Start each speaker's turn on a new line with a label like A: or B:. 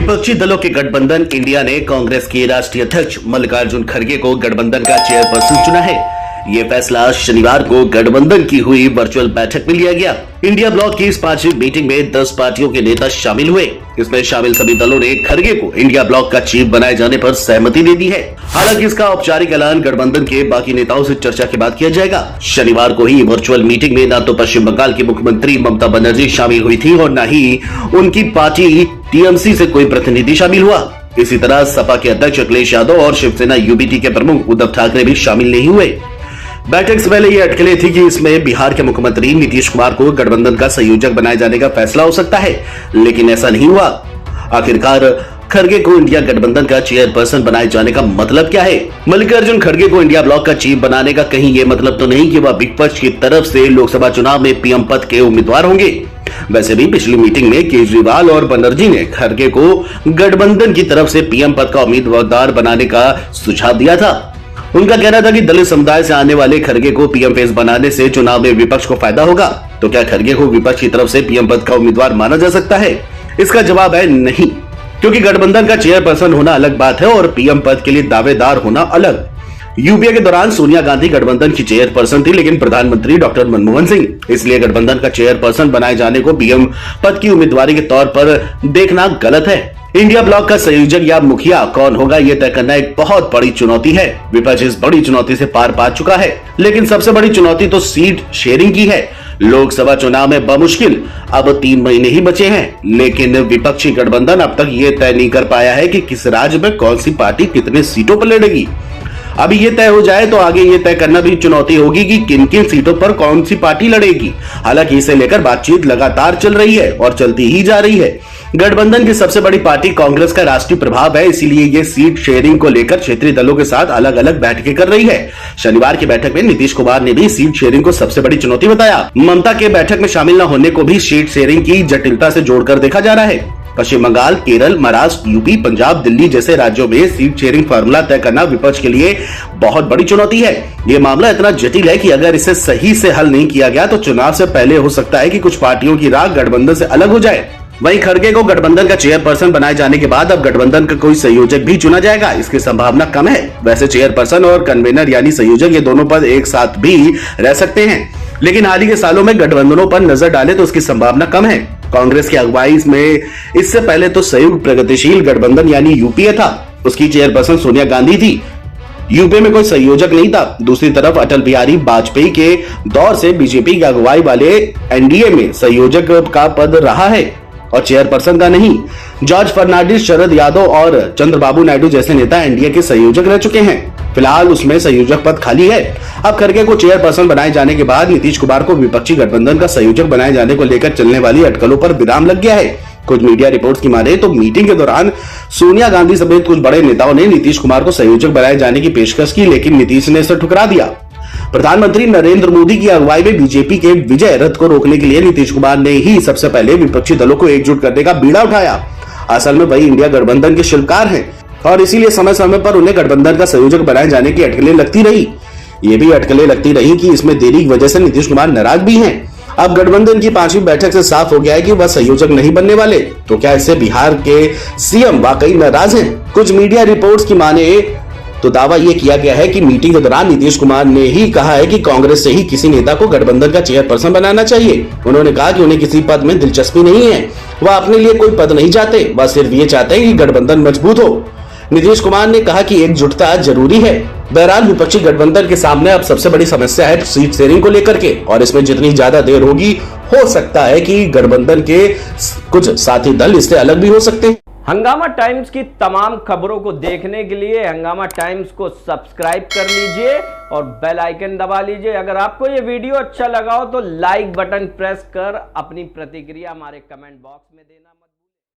A: विपक्षी दलों के गठबंधन इंडिया ने कांग्रेस के राष्ट्रीय अध्यक्ष मल्लिकार्जुन खड़गे को गठबंधन का चेयरपर्सन चुना है। ये फैसला शनिवार को गठबंधन की हुई वर्चुअल बैठक में लिया गया। इंडिया ब्लॉक की इस 5वीं मीटिंग में 10 पार्टियों के नेता शामिल हुए। इसमें शामिल सभी दलों ने खड़गे को इंडिया ब्लॉक का चीफ बनाए जाने पर सहमति दे दी है। हालांकि इसका औपचारिक ऐलान गठबंधन के बाकी नेताओं से चर्चा के बाद किया जाएगा। शनिवार को ही वर्चुअल मीटिंग में न तो पश्चिम बंगाल की मुख्यमंत्री ममता बनर्जी शामिल हुई थी और न ही उनकी पार्टी टीएमसी से कोई प्रतिनिधि शामिल हुआ। इसी तरह सपा के अध्यक्ष अखिलेश यादव और शिवसेना यूबीटी के प्रमुख उद्धव ठाकरे भी शामिल नहीं हुए। बैठक से पहले ये अटकलें थी कि इसमें बिहार के मुख्यमंत्री नीतीश कुमार को गठबंधन का संयोजक बनाए जाने का फैसला हो सकता है, लेकिन ऐसा नहीं हुआ। आखिरकार खड़गे को इंडिया गठबंधन का चेयरपर्सन बनाए जाने का मतलब क्या है? मल्लिकार्जुन खड़गे को इंडिया ब्लॉक का चीफ बनाने का कहीं ये मतलब तो नहीं कि वह विपक्ष की तरफ से लोकसभा चुनाव में पीएम पद के उम्मीदवार होंगे। वैसे भी पिछली मीटिंग में केजरीवाल और बनर्जी ने खड़गे को गठबंधन की तरफ से पीएम पद का उम्मीदवार बनाने का सुझाव दिया था। उनका कहना था कि दलित समुदाय से आने वाले खड़गे को पीएम फेस बनाने से चुनाव में विपक्ष को फायदा होगा। तो क्या खड़गे को विपक्ष की तरफ से पीएम पद का उम्मीदवार माना जा सकता है? इसका जवाब है नहीं, क्योंकि गठबंधन का चेयरपर्सन होना अलग बात है और पीएम पद के लिए दावेदार होना अलग। यूपीए के दौरान सोनिया गांधी गठबंधन की चेयरपर्सन थी, लेकिन प्रधानमंत्री डॉक्टर मनमोहन सिंह, इसलिए गठबंधन का चेयरपर्सन बनाए जाने को पीएम पद की उम्मीदवारी के तौर पर देखना गलत है। इंडिया ब्लॉक का संयोजक या मुखिया कौन होगा, यह तय करना एक बहुत बड़ी चुनौती है। विपक्ष इस बड़ी चुनौती से पार पा चुका है, लेकिन सबसे बड़ी चुनौती तो सीट शेयरिंग की है। लोकसभा चुनाव में बमुश्किल अब 3 महीने ही बचे हैं, लेकिन विपक्षी गठबंधन अब तक ये तय नहीं कर पाया है कि किस राज्य में कौन सी पार्टी कितने सीटों पर लड़ेगी। अभी ये तय हो जाए तो आगे ये तय करना भी चुनौती होगी कि किन किन सीटों पर कौन सी पार्टी लड़ेगी। हालांकि इसे लेकर बातचीत लगातार चल रही है और चलती ही जा रही है। गठबंधन की सबसे बड़ी पार्टी कांग्रेस का राष्ट्रीय प्रभाव है, इसीलिए ये सीट शेयरिंग को लेकर क्षेत्रीय दलों के साथ अलग अलग बैठकें कर रही है। शनिवार की बैठक में नीतीश कुमार ने भी सीट शेयरिंग को सबसे बड़ी चुनौती बताया। ममता के बैठक में शामिल न होने को भी सीट शेयरिंग की जटिलता से जोड़कर देखा जा रहा है। पश्चिम बंगाल, केरल, महाराष्ट्र, यूपी, पंजाब, दिल्ली जैसे राज्यों में सीट शेयरिंग फार्मूला तय करना विपक्ष के लिए बहुत बड़ी चुनौती है। ये मामला इतना जटिल है कि अगर इसे सही से हल नहीं किया गया तो चुनाव से पहले हो सकता है कि कुछ पार्टियों की राह गठबंधन से अलग हो जाए। वहीं खड़गे को गठबंधन का चेयरपर्सन बनाए जाने के बाद अब गठबंधन का कोई संयोजक भी चुना जाएगा, इसकी संभावना कम है। वैसे चेयरपर्सन और कन्वेनर यानी संयोजक ये दोनों पद एक साथ भी रह सकते हैं, लेकिन हाल ही के सालों में गठबंधनों पर नजर डाले तो उसकी संभावना कम है। कांग्रेस की अगुवाई में इससे पहले तो संयुक्त प्रगतिशील गठबंधन यानी यूपीए था, उसकी चेयरपर्सन सोनिया गांधी थी। यूपीए में कोई संयोजक नहीं था। दूसरी तरफ अटल बिहारी वाजपेयी के दौर से बीजेपी की अगुवाई वाले एनडीए में संयोजक का पद रहा है और चेयरपर्सन का नहीं। जॉर्ज फर्नांडिस, शरद यादव और चंद्रबाबू नायडू जैसे नेता एनडीए के संयोजक रह चुके हैं। फिलहाल उसमें संयोजक पद खाली है। अब खड़गे को चेयरपर्सन बनाए जाने के बाद नीतीश कुमार को विपक्षी गठबंधन का संयोजक बनाए जाने को लेकर चलने वाली अटकलों पर विराम लग गया है। कुछ मीडिया रिपोर्ट्स की माने तो मीटिंग के दौरान सोनिया गांधी समेत कुछ बड़े नेताओं ने नीतीश कुमार को संयोजक बनाए जाने की पेशकश की, लेकिन नीतीश ने इसे ठुकरा दिया। प्रधानमंत्री नरेंद्र मोदी की अगुवाई में बीजेपी के विजय रथ को रोकने के लिए नीतीश कुमार ने ही सबसे पहले विपक्षी दलों को एकजुट करने का बीड़ा उठाया। असल में वही इंडिया गठबंधन के शिल्पकार हैं और इसीलिए समय समय पर उन्हें गठबंधन का संयोजक बनाए जाने की अटकलें लगती रही। ये भी अटकलें लगती रही कि इसमें देरी की वजह से नीतीश कुमार नाराज भी हैं। अब गठबंधन की 5वीं बैठक से साफ हो गया है कि वह संयोजक नहीं बनने वाले। तो क्या इससे बिहार के सीएम वाकई नाराज हैं? कुछ मीडिया रिपोर्ट्स की माने तो दावा यह किया गया है कि मीटिंग के दौरान नीतीश कुमार ने ही कहा है कि कांग्रेस से ही किसी नेता को गठबंधन का चेयरपर्सन बनाना चाहिए। उन्होंने कहा कि उन्हें किसी पद में दिलचस्पी नहीं है, वह अपने लिए कोई पद नहीं चाहते, वह सिर्फ ये चाहते हैं कि गठबंधन मजबूत हो। नीतीश कुमार ने कहा कि एकजुटता जरूरी है। बहरहाल विपक्षी गठबंधन के सामने अब सबसे बड़ी समस्या है सीट शेयरिंग को लेकर के, और इसमें जितनी ज्यादा देर होगी हो सकता है कि गठबंधन के कुछ साथी दल इससे अलग भी हो सकते हैं।
B: हंगामा टाइम्स की तमाम खबरों को देखने के लिए हंगामा टाइम्स को सब्सक्राइब कर लीजिए और बेल आइकन दबा लीजिए। अगर आपको ये वीडियो अच्छा लगा हो तो लाइक बटन प्रेस कर अपनी प्रतिक्रिया हमारे कमेंट बॉक्स में देना।